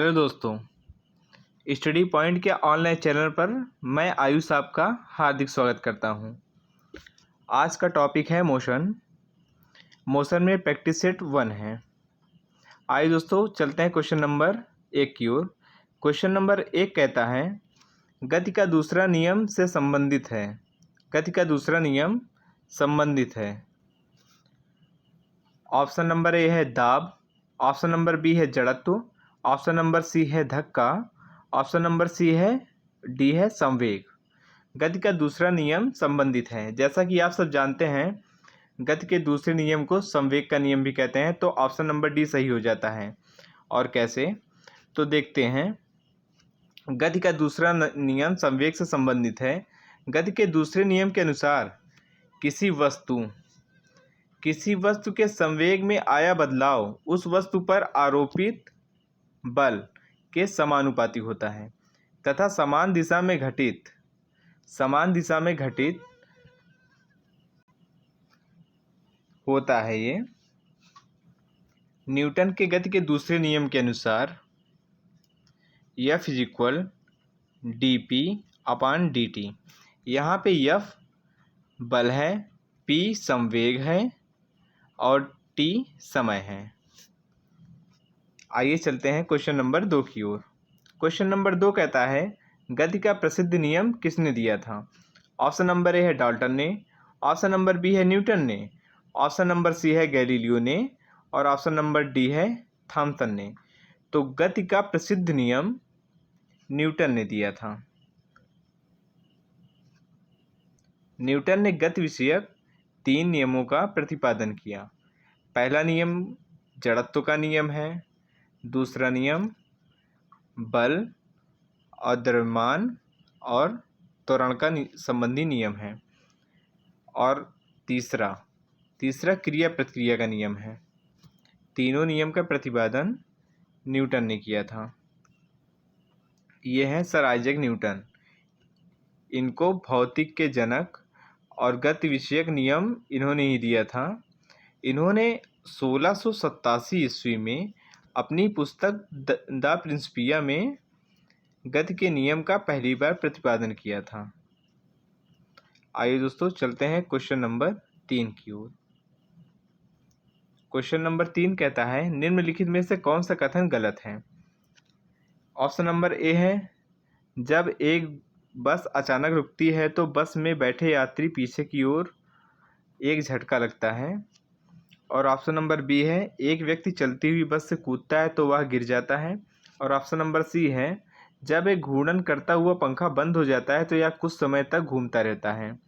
Hello दोस्तों, study point के online channel पर मैं आयुष आपका हार्दिक स्वागत करता हूं। आज का टॉपिक है मोशन। मोशन में प्रैक्टिस सेट 1 है। आइए दोस्तों चलते हैं क्वेश्चन नंबर 1 की ओर। क्वेश्चन नंबर 1 कहता है गति का दूसरा नियम से संबंधित है। गति का दूसरा नियम संबंधित है। ऑप्शन नंबर ए है दाब, ऑप्शन नंबर बी है जड़त्व, ऑप्शन नंबर सी है धक्का, ऑप्शन नंबर सी है डी है संवेग। गति का दूसरा नियम संबंधित है। जैसा कि आप सब जानते हैं गति के दूसरे नियम को संवेग का नियम भी कहते हैं, तो ऑप्शन नंबर डी सही हो जाता है। और कैसे, तो देखते हैं। गति का दूसरा नियम संवेग से संबंधित है। गति के दूसरे नियम के अनुसार किसी वस्तु के संवेग में आया बदलाव उस वस्तु पर आरोपित बल के समानुपाती होता है तथा समान दिशा में घटित होता है। ये न्यूटन के गति के दूसरे नियम के अनुसार F = dP/dt। यहाँ पे F बल है, P संवेग है और T समय है। आइए चलते हैं क्वेश्चन नंबर 2 की ओर। क्वेश्चन नंबर 2 कहता है गति का प्रसिद्ध नियम किसने दिया था। ऑप्शन नंबर ए है डाल्टन ने, ऑप्शन नंबर बी है न्यूटन ने, ऑप्शन नंबर सी है गैलीलियो ने और ऑप्शन नंबर डी है थॉमसन ने। तो गति का प्रसिद्ध नियम न्यूटन ने दिया था। न्यूटन ने गति विषयक 3 नियमों का प्रतिपादन किया। पहला नियम जड़त्व का नियम है, दूसरा नियम बल और द्रव्यमान और त्वरण का संबंधी नियम है और तीसरा क्रिया प्रतिक्रिया का नियम है। तीनों नियम का प्रतिपादन न्यूटन ने किया था। ये हैं सर आइजैक न्यूटन। इनको भौतिक के जनक और गति विषयक नियम इन्होंने ही दिया था। इन्होंने 1687 ईस्वी में अपनी पुस्तक द प्रिंसिपिया में गति के नियम का पहली बार प्रतिपादन किया था। आइए दोस्तों चलते हैं क्वेश्चन नंबर 3 की ओर। क्वेश्चन नंबर 3 कहता है निम्नलिखित में से कौन सा कथन गलत है। ऑप्शन नंबर ए है जब एक बस अचानक रुकती है तो बस में बैठे यात्री पीछे की ओर एक झटका लगता है। और ऑप्शन नंबर बी है एक व्यक्ति चलती हुई बस से कूदता है तो वह गिर जाता है। और ऑप्शन नंबर सी है जब एक घूर्णन करता हुआ पंखा बंद हो जाता है तो यह कुछ समय तक घूमता रहता है।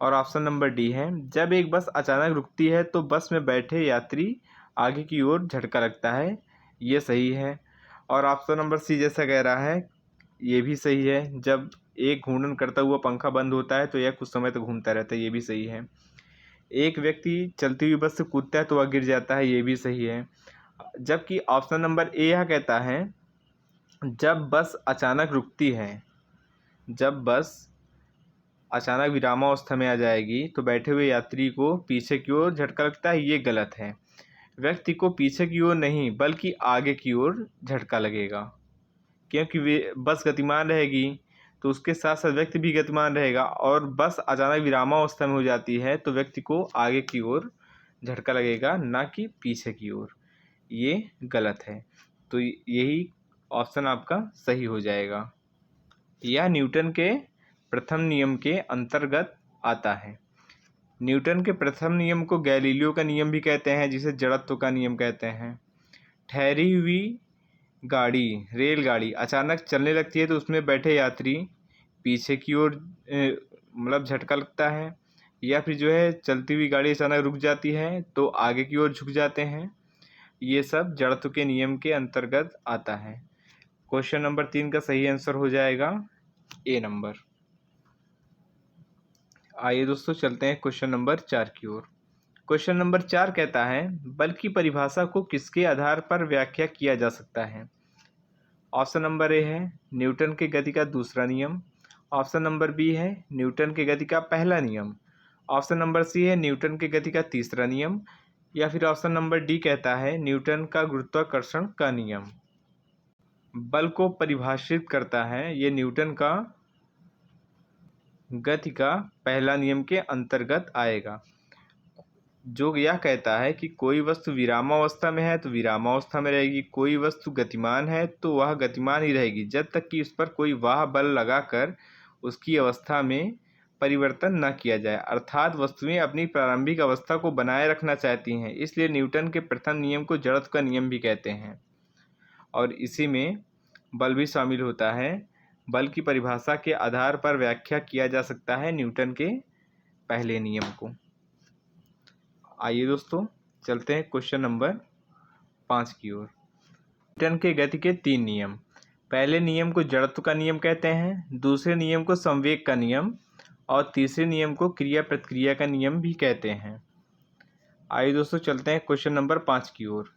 और ऑप्शन नंबर डी है जब एक बस अचानक रुकती है तो बस में बैठे यात्री आगे की ओर झटका लगता है। ये सही है। और ऑप्शन नंबर सी जैसा कह रहा है ये भी सही है, जब एक घूर्णन करता हुआ पंखा बंद होता है तो यह कुछ समय तक घूमता रहता है। ये भी सही है। एक व्यक्ति चलती हुई बस से कूदता है तो वह गिर जाता है। ये भी सही है। जबकि ऑप्शन नंबर ए यह कहता है जब बस अचानक रुकती है, जब बस अचानक विरामावस्था में आ जाएगी तो बैठे हुए यात्री को पीछे की ओर झटका लगता है। ये गलत है। व्यक्ति को पीछे की ओर नहीं बल्कि आगे की ओर झटका लगेगा, क्योंकि वे बस गतिमान रहेगी तो उसके साथ साथ व्यक्ति भी गतिमान रहेगा। और बस अचानक विरामावस्था में हो जाती है तो व्यक्ति को आगे की ओर झटका लगेगा, ना कि पीछे की ओर। ये गलत है। तो यही ऑप्शन आपका सही हो जाएगा। यह न्यूटन के प्रथम नियम के अंतर्गत आता है। न्यूटन के प्रथम नियम को गैलीलियो का नियम भी कहते हैं, जिसे जड़त्व का नियम कहते हैं। ठहरी हुई रेलगाड़ी अचानक चलने लगती है तो उसमें बैठे यात्री पीछे की ओर मतलब झटका लगता है, या फिर जो है चलती हुई गाड़ी अचानक रुक जाती है तो आगे की ओर झुक जाते हैं। ये सब जड़त्व के नियम के अंतर्गत आता है। क्वेश्चन नंबर 3 का सही आंसर हो जाएगा ए नंबर। आइए दोस्तों चलते हैं क्वेश्चन नंबर 4 की ओर। क्वेश्चन नंबर 4 कहता है बल की परिभाषा को किसके आधार पर व्याख्या किया जा सकता है। ऑप्शन नंबर ए है न्यूटन के गति का दूसरा नियम, ऑप्शन नंबर बी है न्यूटन के गति का पहला नियम, ऑप्शन नंबर सी है न्यूटन के गति का तीसरा नियम, या फिर ऑप्शन नंबर डी कहता है न्यूटन का गुरुत्वाकर्षण का नियम। बल को परिभाषित करता है। ये न्यूटन का गति का पहला नियम के अंतर्गत आएगा, जो यह कहता है कि कोई वस्तु विरामावस्था में है तो विरामावस्था में रहेगी, कोई वस्तु गतिमान है तो वह गतिमान ही रहेगी जब तक कि उस पर कोई वाह बल लगाकर उसकी अवस्था में परिवर्तन न किया जाए। अर्थात वस्तुएं अपनी प्रारंभिक अवस्था को बनाए रखना चाहती हैं। इसलिए न्यूटन के प्रथम नियम को जड़त्व का नियम भी कहते हैं, और इसी में बल भी शामिल होता है। बल की परिभाषा के आधार पर व्याख्या किया जा सकता है न्यूटन के पहले नियम को। आइए दोस्तों, चलते हैं क्वेश्चन नंबर 5 की ओर। न्यूटन के गति के 3 नियम। पहले नियम को जड़त्व का नियम कहते हैं, दूसरे नियम को संवेग का नियम, और तीसरे नियम को क्रिया प्रतिक्रिया का नियम भी कहते हैं। आइए दोस्तों, चलते हैं क्वेश्चन नंबर 5 की ओर।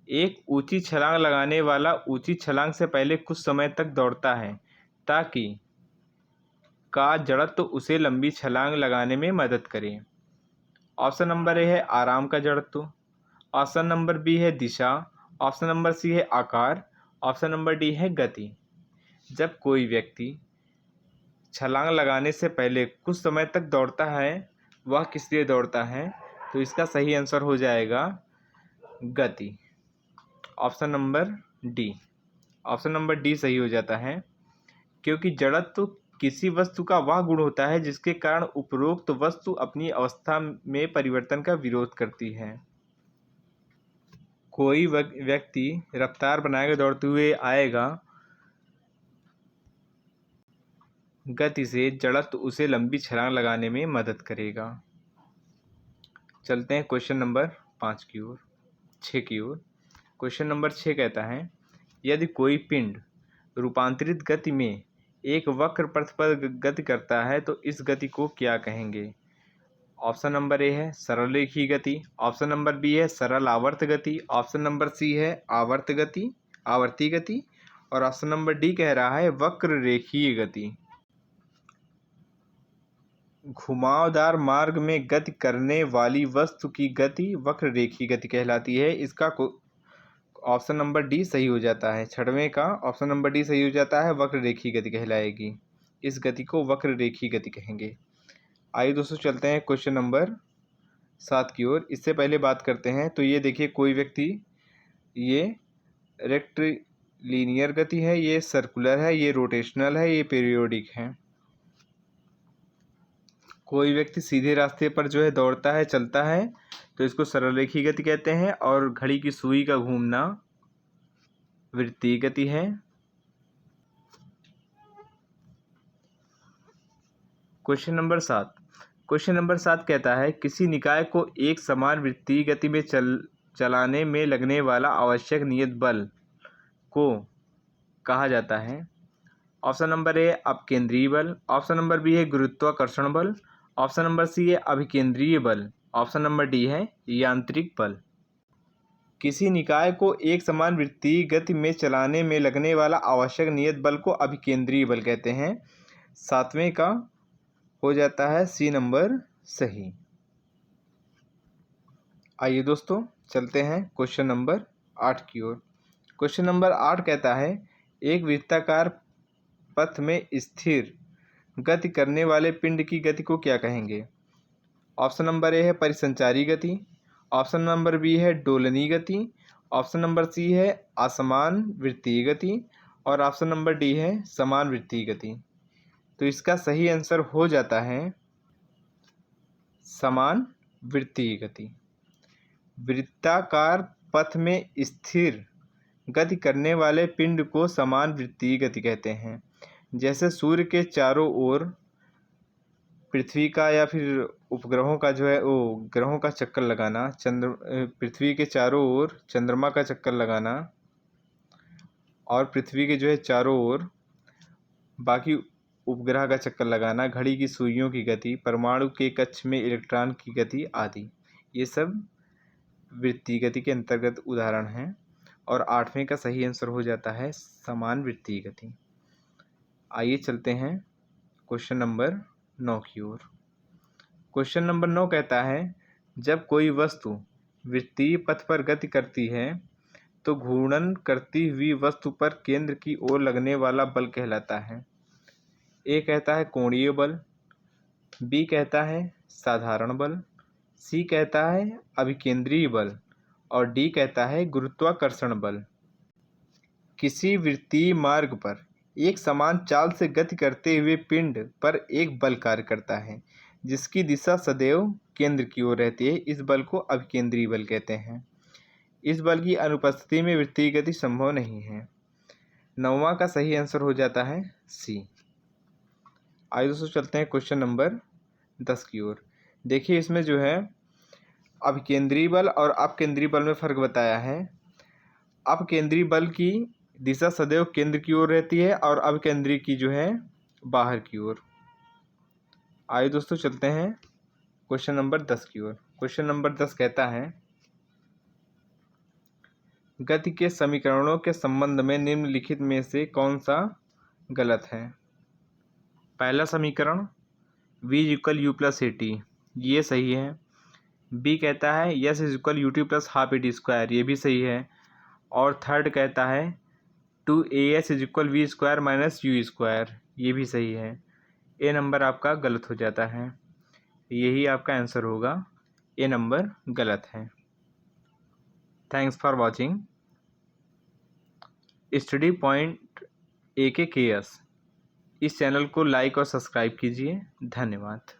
एक ऊंची छलांग लगाने वाला ऊंची छलांग से पहले कुछ समय तक दौड़ता है ताकि का जड़त्व उसे लंबी छलांग लगाने में मदद करे। ऑप्शन नंबर ए है आराम का जड़त्व, ऑप्शन नंबर बी है दिशा, ऑप्शन नंबर सी है आकार, ऑप्शन नंबर डी है गति। जब कोई व्यक्ति छलांग लगाने से पहले कुछ समय तक दौड़ता है, वह किस लिए दौड़ता है? तो इसका सही आंसर हो जाएगा गति। Option number D. Option number D सही हो जाता है, क्योंकि जड़त्व किसी वस्तु का वह गुण होता है जिसके कारण उपरोक्त वस्तु अपनी अवस्था में परिवर्तन का विरोध करती है। कोई व्यक्ति रफ्तार बनाएगा, दौड़ते हुए आएगा, गति से जड़त्व उसे लंबी छलांग लगाने में मदद करेगा। चलते हैं क्वेश्चन नंबर 5 की ओर, 6 की ओर। क्वेश्चन नंबर 6 कहता है, यदि कोई पिंड रूपांतरित गति में एक वक्र पथ पर गति करता है तो इस गति को क्या कहेंगे? ऑप्शन नंबर ए है सरल रेखीय गति, ऑप्शन नंबर बी है सरल आवर्त गति, ऑप्शन नंबर सी है आवर्ती गति, और ऑप्शन नंबर डी कह रहा है वक्र रेखीय गति। घुमावदार मार्ग में गति करने वाली वस्तु की गति वक्र रेखीय गति कहलाती है। इसका ऑप्शन नंबर डी सही हो जाता है। 6वें का ऑप्शन नंबर डी सही हो जाता है, वक्र रेखीय गति कहलाएगी। इस गति को वक्र रेखीय गति कहेंगे। आइए दोस्तों, चलते हैं क्वेश्चन नंबर 7 की ओर। इससे पहले बात करते हैं, तो ये देखिए कोई व्यक्ति, ये रेक्टिलिनियर गति है, ये सर्कुलर है, ये रोटेशनल है, ये पीरियोडिक है। कोई व्यक्ति सीधे रास्ते पर जो है दौड़ता है, चलता है, तो इसको सरल रेखीय गति कहते हैं, और घड़ी की सुई का घूमना वृत्तीय गति है। Question number 7। क्वेश्चन नंबर 7 कहता है, किसी निकाय को एक समान वृत्तीय गति में चलाने में लगने वाला आवश्यक नियत बल को कहा जाता है। ऑप्शन नंबर ए अपकेंद्रीय बल, ऑप्शन नंबर बी है गुरुत्वाकर्षण बल, ऑप्शन नंबर सी है अभिकेंद्रीय बल, ऑप्शन नंबर डी है यांत्रिक बल। किसी निकाय को एक समान वृत्तीय गति में चलाने में लगने वाला आवश्यक नियत बल को अभिकेंद्रीय बल कहते हैं। 7वें का हो जाता है सी नंबर सही। आइए दोस्तों, चलते हैं क्वेश्चन नंबर 8 की ओर। क्वेश्चन नंबर 8 कहता है, एक वृत्ताकार पथ में स्थिर गति करने वाले पिंड की गति को क्या कहेंगे? ऑप्शन नंबर ए है परिसंचारी गति, ऑप्शन नंबर बी है डोलनी गति, ऑप्शन नंबर सी है असमान वृत्तीय गति, और ऑप्शन नंबर डी है समान वृत्तीय गति। तो इसका सही आंसर हो जाता है समान वृत्तीय गति। वृत्ताकार पथ में स्थिर गति करने वाले पिंड को समान वृत्तीय गति कहते हैं। जैसे सूर्य के चारों ओर पृथ्वी का या फिर उपग्रहों का जो है वो ग्रहों का चक्कर लगाना, पृथ्वी के चारों ओर चंद्रमा का चक्कर लगाना, और पृथ्वी के जो है चारों ओर बाकी उपग्रह का चक्कर लगाना, घड़ी की सुइयों की गति, परमाणु के कक्ष में इलेक्ट्रॉन की गति आदि, ये सब वृत्तीय गति के अंतर्गत उदाहरण हैं। और 8वें का सही आंसर हो जाता है समान वृत्तीय गति। आइए चलते हैं क्वेश्चन नंबर 9 की ओर। क्वेश्चन नंबर 9 कहता है, जब कोई वस्तु वृत्तीय पथ पर गति करती है तो घूर्णन करती हुई वस्तु पर केंद्र की ओर लगने वाला बल कहलाता है। ए कहता है कोणीय बल, बी कहता है साधारण बल, सी कहता है अभिकेंद्रीय बल और डी कहता है गुरुत्वाकर्षण बल। किसी वृत्तीय मार्ग पर एक समान चाल से गति करते हुए पिंड पर एक बल कार्य करता है जिसकी दिशा सदैव केंद्र की ओर रहती है। इस बल को अभिकेंद्रीय बल कहते हैं। इस बल की अनुपस्थिति में वृत्तीय गति संभव नहीं है। 9वां का सही आंसर हो जाता है सी। आइए दोस्तों चलते हैं क्वेश्चन नंबर 10 की ओर। देखिए इसमें जो है अभिकेंद्रीय बल और अपकेंद्रीय बल में फ़र्क बताया है। अपकेंद्रीय बल की दिशा सदैव केंद्र की ओर रहती है और अभिकेंद्रीय की जो है बाहर की ओर। आइए दोस्तों चलते हैं क्वेश्चन नंबर 10 की ओर। क्वेश्चन नंबर 10 कहता है गति के समीकरणों के संबंध में निम्नलिखित में से कौन सा गलत है। पहला समीकरण v equal u plus a t, ये सही है। बी कहता है s is equal u t plus half a t square, ये भी सही है। और थर्ड कहता है 2as is equal v square minus u square, ये भी सही है। ए नंबर आपका गलत हो जाता है, यही आपका आंसर होगा। ए नंबर गलत है। Thanks for watching study point AKKS। इस चैनल को लाइक और सब्सक्राइब कीजिए। धन्यवाद।